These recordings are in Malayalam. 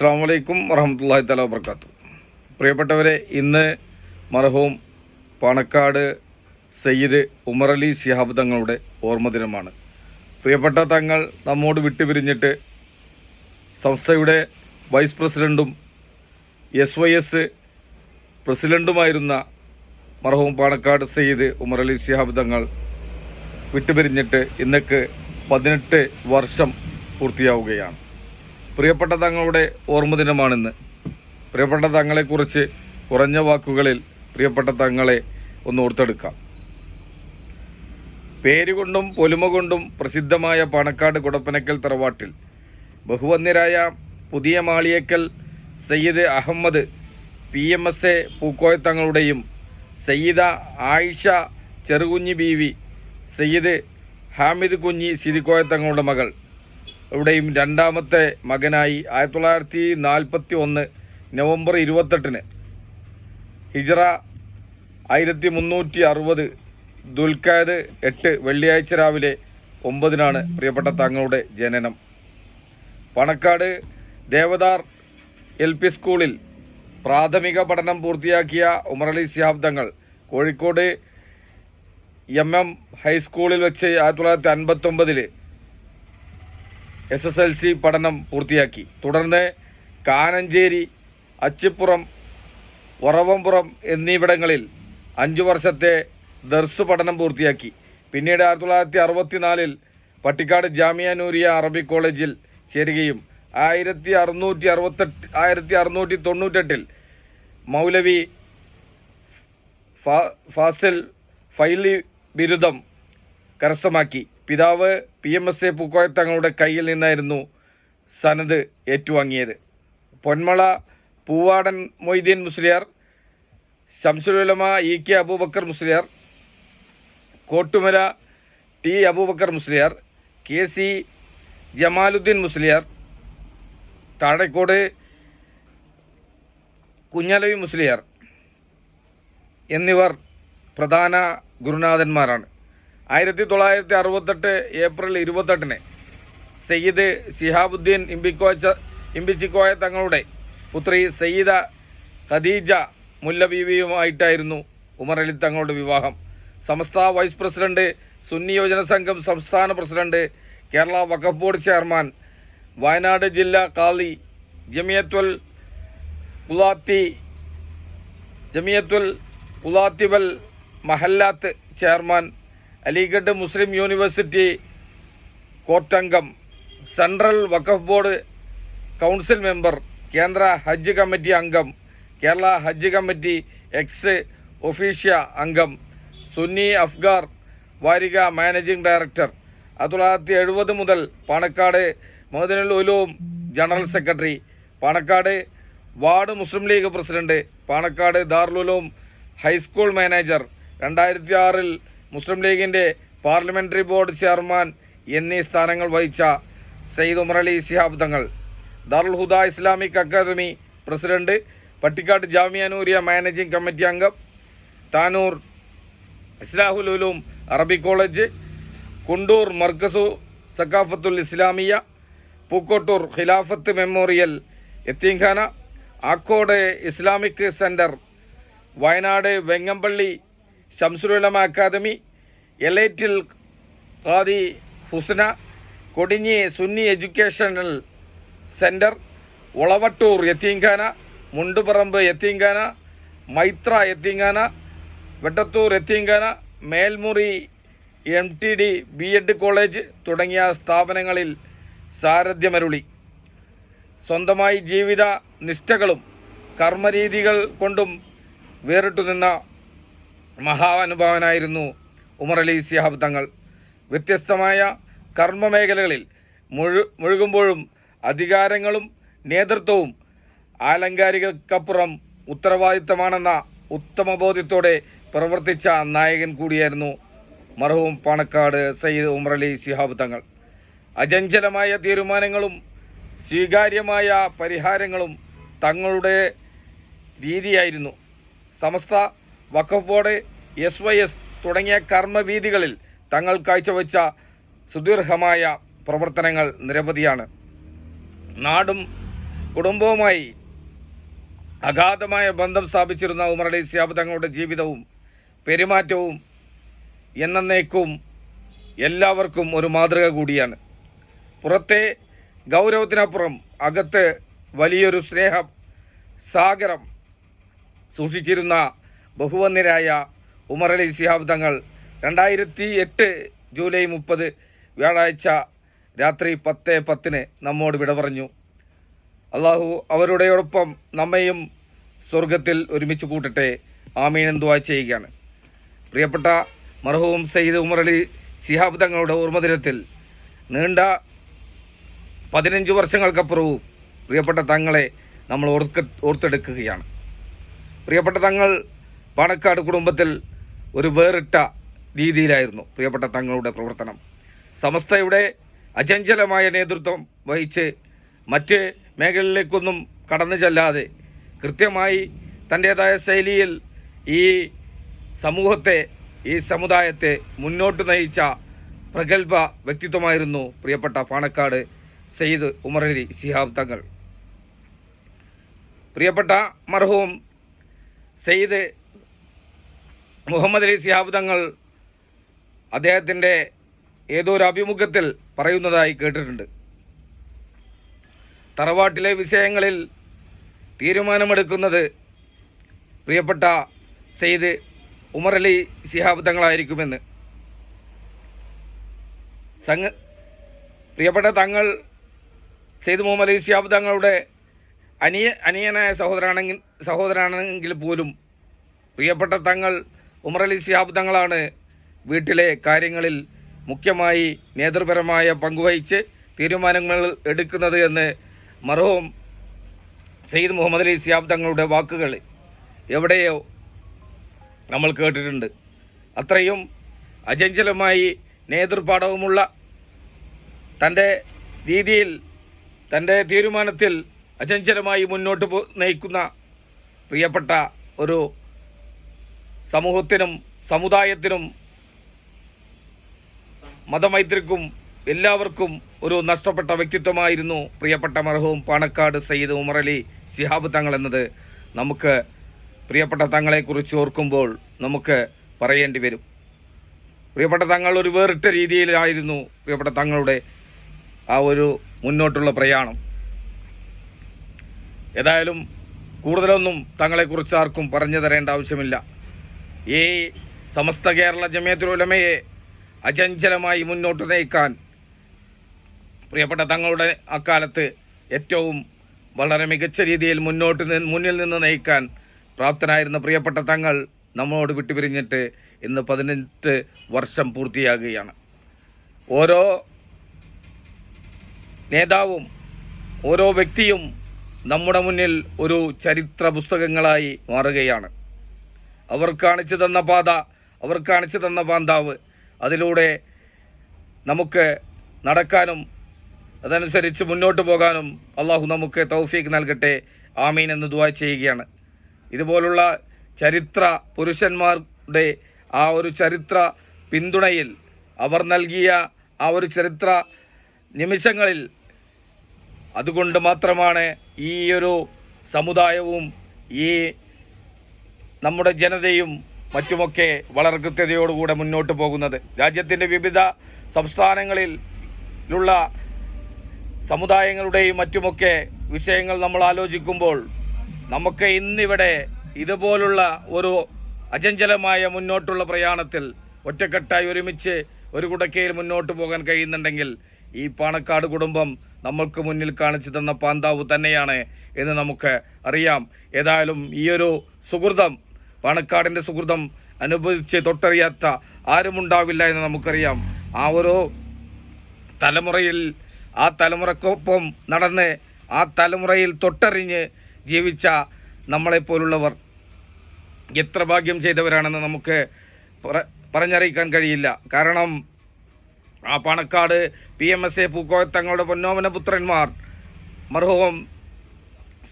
അസ്സാം വലൈക്കും വറഹമത്തുള്ളാഹി തആല വബറകാതുഹു. പ്രിയപ്പെട്ടവരെ, ഇന്ന് മർഹൂം പാണക്കാട് സയ്യിദ് ഉമർ അലി ശിഹാബ് തങ്ങളുടെ ഓർമ്മ ദിനമാണ്. പ്രിയപ്പെട്ട തങ്ങൾ നമ്മോട് വിട്ടുപിരിഞ്ഞിട്ട് സംസ്ഥയുടെ വൈസ് പ്രസിഡൻറ്റും SYS പ്രസിഡൻറ്റുമായിരുന്ന മർഹൂം പാണക്കാട് സയ്യിദ് ഉമർ അലി ശിഹാബ് തങ്ങൾ വിട്ടുപിരിഞ്ഞിട്ട് ഇന്നേക്ക് 18 വർഷം പൂർത്തിയാവുകയാണ്. പ്രിയപ്പെട്ട തങ്ങളുടെ ഓർമ്മ ദിനമാണിന്ന്. പ്രിയപ്പെട്ട തങ്ങളെക്കുറിച്ച് കുറഞ്ഞ വാക്കുകളിൽ പ്രിയപ്പെട്ട തങ്ങളെ ഒന്ന് ഓർത്തെടുക്കാം. പേരുകൊണ്ടും പൊലിമ കൊണ്ടും പ്രസിദ്ധമായ പാണക്കാട് കുടപ്പനക്കൽ തറവാട്ടിൽ ബഹുവന്യരായ പുതിയ മാളിയേക്കൽ സയ്യിദ് അഹമ്മദ് PMSA പൂക്കോയ തങ്ങളുടെയും സയ്യിദ ആയിഷ ചെറുകുഞ്ഞി ബീവി സയ്യിദ് ഹാമിദ് കുഞ്ഞി സിദിക്കോയ തങ്ങളുടെ മകൾ ഇവിടെയും രണ്ടാമത്തെ മകനായി 1941 നവംബർ 28 ഹിജ്റ 1360 ദുൽഖഅദ് 8 വെള്ളിയാഴ്ച രാവിലെ 9 പ്രിയപ്പെട്ട തങ്ങളുടെ ജനനം. പാണക്കാട് ദേവദാർ LP സ്കൂളിൽ പ്രാഥമിക പഠനം പൂർത്തിയാക്കിയ ഉമർ അലി ശിഹാബ് തങ്ങൾ കോഴിക്കോട് MM ഹൈസ്കൂളിൽ വെച്ച് 1959 SSLC പഠനം പൂർത്തിയാക്കി. തുടർന്ന് കാനഞ്ചേരി, അച്ചിപ്പുറം, വറവംപുറം എന്നിവിടങ്ങളിൽ 5 വർഷത്തെ ദർസ് പഠനം പൂർത്തിയാക്കി. പിന്നീട് 1964 പട്ടിക്കാട് ജാമിയ നൂരിയ അറബിക് കോളേജിൽ ചേരുകയും 1698 മൗലവി ഫാസിൽ ഫൈലി ബിരുദം കരസ്ഥമാക്കി. പിതാവ് PMSA പൂക്കോയ തങ്ങളുടെ കയ്യിൽ നിന്നായിരുന്നു സനത് ഏറ്റുവാങ്ങിയത്. പൊന്മള പൂവാടൻ മൊയ്തീൻ മുസ്ലിയാർ, ശംസുൽ ഉലമ EK Abubakar Musliyar, Kottumala T Abubakar Musliyar, KC Jamaluddin Musliyar, Thazhekode Kunhalavi Musliyar എന്നിവർ പ്രധാന ഗുരുനാഥന്മാരാണ്. 1968 ഏപ്രിൽ 28 സയ്യിദ് ശിഹാബുദ്ദീൻ ഇമ്പിച്ചിക്കോയ തങ്ങളുടെ പുത്രി സയ്യിദ ഖദീജ മുല്ല ബീവിയുമായിട്ടായിരുന്നു ഉമർ അലി തങ്ങളുടെ വിവാഹം. സമസ്ത വൈസ് പ്രസിഡന്റ്, സുന്നി യോജന സംഘം സംസ്ഥാന president, Kerala Wakf board chairman, Wayanad ജില്ലാ ഖാദി, ജമിയത്തുൽ ഉലാത്തി വൽ മഹല്ലാത്ത് ചെയർമാൻ, അലിഗഡ് മുസ്ലിം യൂണിവേഴ്സിറ്റി കോർട്ടംഗം, central Wakf board council member, കേന്ദ്ര ഹജ്ജ് കമ്മിറ്റി അംഗം, Kerala Hajj committee ex officio അംഗം, സുന്നി അഫ്ഗാർ വാരിക മാനേജിംഗ് ഡയറക്ടർ. 1970 മുതൽ Panakkad Madinul Uloom general secretary, Panakkad ward Muslim League president, Panakkad Darul Uloom high school manager, 2006 Muslim ലീഗിൻ്റെ പാർലമെൻ്ററി ബോർഡ് ചെയർമാൻ എന്നീ സ്ഥാനങ്ങൾ വഹിച്ച Sayyid Umar Ali Shihab Thangal Darul Huda Islamic academy president, Pattikkad Jamia Nooriya managing committee അംഗം, Tanur Islahul Uloom Arabic college, Kundoor Markazu Saqafathul Islamiya, Pookkottur Khilafat memorial Yatheemkhana, Akode Islamic centre, Wayanad Vengappally Shamsul Ulama academy, എലൈറ്റിൽ Qadi Husna, Kodinhi Sunni educational centre, Olavattur Yatheemkhana, Mundupparamba Yatheemkhana, Maithra Yatheemkhana, Vettathur Yatheemkhana, Melmuri MTD B.Ed college തുടങ്ങിയ സ്ഥാപനങ്ങളിൽ സാരഥ്യമരുളി. സ്വന്തമായി ജീവിത നിഷ്ഠകളും കർമ്മരീതികൾ കൊണ്ടും വേറിട്ടുനിന്ന മഹാനുഭാവനായിരുന്നു ഉമർ അലി ശിഹാബ് തങ്ങൾ. വ്യത്യസ്തമായ കർമ്മമേഖലകളിൽ മുഴുകുമ്പോഴും അധികാരങ്ങളും നേതൃത്വവും ആലങ്കാരികൾക്കപ്പുറം ഉത്തരവാദിത്തമാണെന്ന ഉത്തമബോധ്യത്തോടെ പ്രവർത്തിച്ച നായകൻ കൂടിയായിരുന്നു മർഹൂം പാണക്കാട് സയ്യിദ് ഉമർ അലി ശിഹാബ് തങ്ങൾ. അചഞ്ചലമായ തീരുമാനങ്ങളും സ്വീകാര്യമായ പരിഹാരങ്ങളും തങ്ങളുടെ രീതിയായിരുന്നു. സമസ്ത വഖഫ് ബോർഡ്, SYS തുടങ്ങിയ കർമ്മവീഥികളിൽ തങ്ങൾ കാഴ്ചവെച്ച സുദീർഘമായ പ്രവർത്തനങ്ങൾ നിരവധിയാണ്. നാടും കുടുംബവുമായി അഗാധമായ ബന്ധം സ്ഥാപിച്ചിരുന്ന ഉമർ അലി ശിഹാബ് തങ്ങളുടെ ജീവിതവും പെരുമാറ്റവും എന്നേക്കും എല്ലാവർക്കും ഒരു മാതൃക കൂടിയാണ്. പുറത്തെ ഗൗരവത്തിനപ്പുറം അകത്ത് വലിയൊരു സ്നേഹ സാഗരം സൂക്ഷിച്ചിരുന്ന ബഹുവന്യരായ ഉമർ അലി ശിഹാബ് തങ്ങൾ 2008 ജൂലൈ 30 വ്യാഴാഴ്ച രാത്രി 10:10 നമ്മോട് വിട പറഞ്ഞു. അള്ളാഹു അവരുടെയോടൊപ്പം നമ്മയും സ്വർഗത്തിൽ ഒരുമിച്ച് കൂട്ടട്ടെ. ആമീൻ എന്ന് ദുആ ചെയ്യുകയാണ്. പ്രിയപ്പെട്ട മർഹൂം സയ്യിദ് ഉമർ അലി ശിഹാബ് തങ്ങളുടെ ഓർമ്മദിനത്തിൽ നീണ്ട 15 വർഷങ്ങൾക്കപ്പുറവും പ്രിയപ്പെട്ട തങ്ങളെ നമ്മൾ ഓർത്തെടുക്കുകയാണ്. പ്രിയപ്പെട്ട തങ്ങൾ പാണക്കാട് കുടുംബത്തിൽ ഒരു വേറിട്ട രീതിയിലായിരുന്നു പ്രിയപ്പെട്ട തങ്ങളുടെ പ്രവർത്തനം. സമസ്തയുടെ അചഞ്ചലമായ നേതൃത്വം വഹിച്ച് മറ്റ് മേഖലയിലേക്കൊന്നും കടന്നു ചെല്ലാതെ കൃത്യമായി തൻ്റേതായ ശൈലിയിൽ ഈ സമൂഹത്തെ, ഈ സമുദായത്തെ മുന്നോട്ട് നയിച്ച പ്രഗത്ഭ വ്യക്തിത്വമായിരുന്നു പ്രിയപ്പെട്ട പാണക്കാട് സയ്യിദ് ഉമർ അലി ശിഹാബ് തങ്ങൾ. പ്രിയപ്പെട്ട മർഹൂം സയ്യിദ് മുഹമ്മദ് അലി ശിഹാബ് തങ്ങൾ അദ്ദേഹത്തിൻ്റെ ഏതോ ഒരു അഭിമുഖത്തിൽ പറയുന്നതായി കേട്ടിട്ടുണ്ട്. തറവാട്ടിലെ വിഷയങ്ങളിൽ തീരുമാനമെടുക്കുന്നത് പ്രിയപ്പെട്ട സയ്യിദ് ഉമർ അലി ശിഹാബ് തങ്ങളായിരിക്കുമെന്ന്. പ്രിയപ്പെട്ട തങ്ങൾ സയ്യിദ് മുഹമ്മദ് അലി ശിഹാബ് തങ്ങളുടെ അനിയനായ സഹോദരനാണെങ്കിൽ പോലും പ്രിയപ്പെട്ട തങ്ങൾ ഉമർ അലി ശിഹാബ് തങ്ങളാണ് വീട്ടിലെ കാര്യങ്ങളിൽ മുഖ്യമായി നേതൃപരമായ പങ്കുവഹിച്ച് തീരുമാനങ്ങൾ എടുക്കുന്നത് എന്ന് മർഹൂം സയ്യിദ് മുഹമ്മദ് അലി ശിഹാബ് തങ്ങളുടെ വാക്കുകൾ എവിടെയോ നമ്മൾ കേട്ടിട്ടുണ്ട്. അത്രയും അചഞ്ചലമായി നേതൃപാഠവുമുള്ള തൻ്റെ രീതിയിൽ, തൻ്റെ തീരുമാനത്തിൽ അചഞ്ചലമായി മുന്നോട്ട് നയിക്കുന്ന പ്രിയപ്പെട്ട ഒരു സമൂഹത്തിനും സമുദായത്തിനും മതമൈത്രിക്കും എല്ലാവർക്കും ഒരു നഷ്ടപ്പെട്ട വ്യക്തിത്വമായിരുന്നു പ്രിയപ്പെട്ട മർഹൂം പാണക്കാട് സയ്യിദ് ഉമർ അലി ശിഹാബ് തങ്ങൾ എന്നത് നമുക്ക് പ്രിയപ്പെട്ട തങ്ങളെക്കുറിച്ച് ഓർക്കുമ്പോൾ നമുക്ക് പറയേണ്ടി വരും. പ്രിയപ്പെട്ട തങ്ങൾ ഒരു വേറിട്ട രീതിയിലായിരുന്നു പ്രിയപ്പെട്ട തങ്ങളുടെ ആ ഒരു മുന്നോട്ടുള്ള പ്രയാണം. ഏതായാലും കൂടുതലൊന്നും തങ്ങളെക്കുറിച്ച് ആർക്കും പറഞ്ഞു തരേണ്ട ആവശ്യമില്ല. ഈ സമസ്ത കേരള ജമിയത്തുൽ ഉലമയെ അചഞ്ചലമായി മുന്നോട്ട് നയിക്കാൻ പ്രിയപ്പെട്ട തങ്ങളുടെ അക്കാലത്ത് ഏറ്റവും വളരെ മികച്ച രീതിയിൽ മുന്നിൽ നിന്ന് നയിക്കാൻ പ്രാപ്തനായിരുന്ന പ്രിയപ്പെട്ട തങ്ങൾ നമ്മളോട് വിട്ടുപിരിഞ്ഞിട്ട് ഇന്ന് 18 വർഷം പൂർത്തിയാകുകയാണ്. ഓരോ നേതാവും ഓരോ വ്യക്തിയും നമ്മുടെ മുന്നിൽ ഒരു ചരിത്ര പുസ്തകങ്ങളായി മാറുകയാണ്. അവർ കാണിച്ചു തന്ന പാത, അവർ കാണിച്ചു തന്ന പാന്താവ്, അതിലൂടെ നമുക്ക് നടക്കാനും അതനുസരിച്ച് മുന്നോട്ട് പോകാനും അള്ളാഹു നമുക്ക് തൗഫീഖ് നൽകട്ടെ. ആമീൻ എന്ന് ദുആ ചെയ്യുകയാണ്. ഇതുപോലുള്ള ചരിത്ര പുരുഷന്മാരുടെ ആ ഒരു ചരിത്ര പിന്തുണയിൽ, അവർ നൽകിയ ആ ഒരു ചരിത്ര നിമിഷങ്ങളിൽ, അതുകൊണ്ട് മാത്രമാണ് ഈ ഒരു സമുദായവും ഈ നമ്മുടെ ജനതയും മറ്റുമൊക്കെ വളരെ കൃത്യതയോടുകൂടെ മുന്നോട്ട് പോകുന്നത്. രാജ്യത്തിൻ്റെ വിവിധ സംസ്ഥാനങ്ങളിലുള്ള സമുദായങ്ങളുടെയും മറ്റുമൊക്കെ വിഷയങ്ങൾ നമ്മൾ ആലോചിക്കുമ്പോൾ നമുക്ക് ഇന്നിവിടെ ഇതുപോലുള്ള ഒരു അചഞ്ചലമായ മുന്നോട്ടുള്ള പ്രയാണത്തിൽ ഒറ്റക്കെട്ടായി ഒരുമിച്ച് ഒരു കുടക്കയിൽ മുന്നോട്ട് പോകാൻ കഴിയുന്നുണ്ടെങ്കിൽ ഈ പാണക്കാട് കുടുംബം നമ്മൾക്ക് മുന്നിൽ കാണിച്ചു തന്ന പാന്താവ് തന്നെയാണ് എന്ന് നമുക്ക് അറിയാം. ഏതായാലും ഈയൊരു സുഹൃതം, പാണക്കാടിൻ്റെ സുഹൃതം അനുഭവിച്ച് തൊട്ടറിയാത്ത ആരുമുണ്ടാവില്ല എന്ന് നമുക്കറിയാം. ആ ഒരു തലമുറയിൽ, ആ തലമുറക്കൊപ്പം നടന്ന് ആ തലമുറയിൽ തൊട്ടറിഞ്ഞ് ജീവിച്ച നമ്മളെപ്പോലുള്ളവർ എത്ര ഭാഗ്യം ചെയ്തവരാണെന്ന് നമുക്ക് പറഞ്ഞറിയിക്കാൻ കഴിയില്ല. കാരണം ആ പാണക്കാട് PMSA പൂക്കോയ തങ്ങളുടെ പൊന്നോമന പുത്രന്മാർ മർഹൂം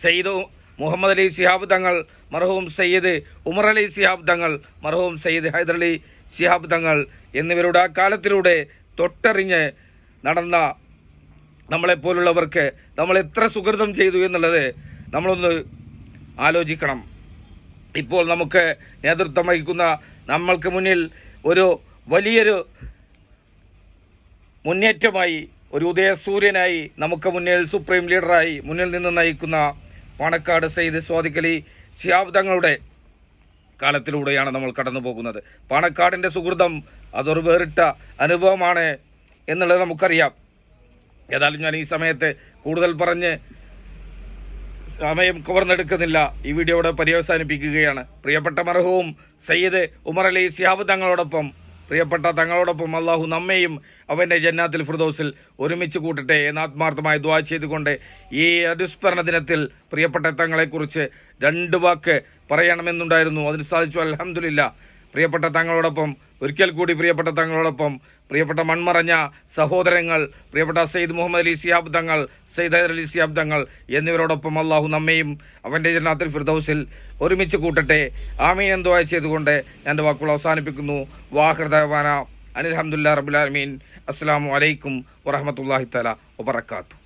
സയ്യിദ് മുഹമ്മദ് അലി ശിഹാബ് തങ്ങൾ, മർഹൂം സയ്യിദ് ഉമർ അലി ശിഹാബ് തങ്ങൾ, മർഹൂം സയ്യിദ് ഹൈദർ അലി ശിഹാബ് തങ്ങൾ എന്നിവരുടെ ആ കാലത്തിലൂടെ തൊട്ടറിഞ്ഞ് നടന്ന നമ്മളെപ്പോലുള്ളവർക്ക് നമ്മൾ എത്ര സുഹൃതം ചെയ്തു എന്നുള്ളത് നമ്മളൊന്ന് ആലോചിക്കണം. ഇപ്പോൾ നമുക്ക് നേതൃത്വം വഹിക്കുന്ന നമ്മൾക്ക് മുന്നിൽ ഒരു വലിയൊരു മുന്നേറ്റമായി, ഒരു ഉദയസൂര്യനായി നമുക്ക് മുന്നിൽ സുപ്രീം ലീഡറായി മുന്നിൽ നിന്ന് നയിക്കുന്ന പാണക്കാട് സയ്യിദ് സ്വാദിഖ് അലി ശിഹാബ് തങ്ങളുടെ കാലത്തിലൂടെയാണ് നമ്മൾ കടന്നു പോകുന്നത്. പാണക്കാടിൻ്റെ സുഹൃതം അതൊരു വേറിട്ട അനുഭവമാണ് എന്നുള്ളത് നമുക്കറിയാം. ഏതായാലും ഞാൻ ഈ സമയത്ത് കൂടുതൽ പറഞ്ഞ് സമയം കവർന്നെടുക്കുന്നില്ല. ഈ വീഡിയോയുടെ പര്യവസാനിപ്പിക്കുകയാണ്. പ്രിയപ്പെട്ട മർഹൂം സയ്യിദ് ഉമർ അലി ശിഹാബ് തങ്ങളോടൊപ്പം, പ്രിയപ്പെട്ട തങ്ങളോടൊപ്പം അള്ളാഹു നമ്മയും അവൻ്റെ ജന്നാത്തുൽ ഫിർദൗസിൽ ഒരുമിച്ച് കൂട്ടട്ടെ എന്ന് ആത്മാർത്ഥമായി ദുആ ചെയ്തുകൊണ്ട് ഈ അനുസ്മരണ ദിനത്തിൽ പ്രിയപ്പെട്ട തങ്ങളെക്കുറിച്ച് 2 വാക്ക് പറയണമെന്നുണ്ടായിരുന്നു. അതിന് സാധിച്ചു, അൽഹംദുലില്ലാ. പ്രിയപ്പെട്ട തങ്ങളോടൊപ്പം ഒരിക്കൽ കൂടി പ്രിയപ്പെട്ട തങ്ങളോടൊപ്പം പ്രിയപ്പെട്ട മൺമറഞ്ഞ സഹോദരങ്ങൾ, പ്രിയപ്പെട്ട സയ്യിദ് മുഹമ്മദ് അലി ശിഹാബ് തങ്ങൾ, സയ്യിദ് ഹൈദർ അലി ശിഹാബ് തങ്ങൾ എന്നിവരോടൊപ്പം അള്ളാഹു നമ്മയും അവൻ്റെ ജന്നാത്തുൽ ഫിർദൗസിൽ ഒരുമിച്ച് കൂട്ടട്ടെ. ആമീൻ എന്ന് ദുആ ചെയ്തുകൊണ്ട് എൻ്റെ വാക്കുകൾ അവസാനിപ്പിക്കുന്നു. വാഹിർ ദഅ്വാനാ അനിൽ ഹംദുലില്ലാഹി റബ്ബിൽ ആലമീൻ. അസ്സലാമു അലൈക്കും വറഹ്മത്തുള്ളാഹി തആല വബറകാതുഹു.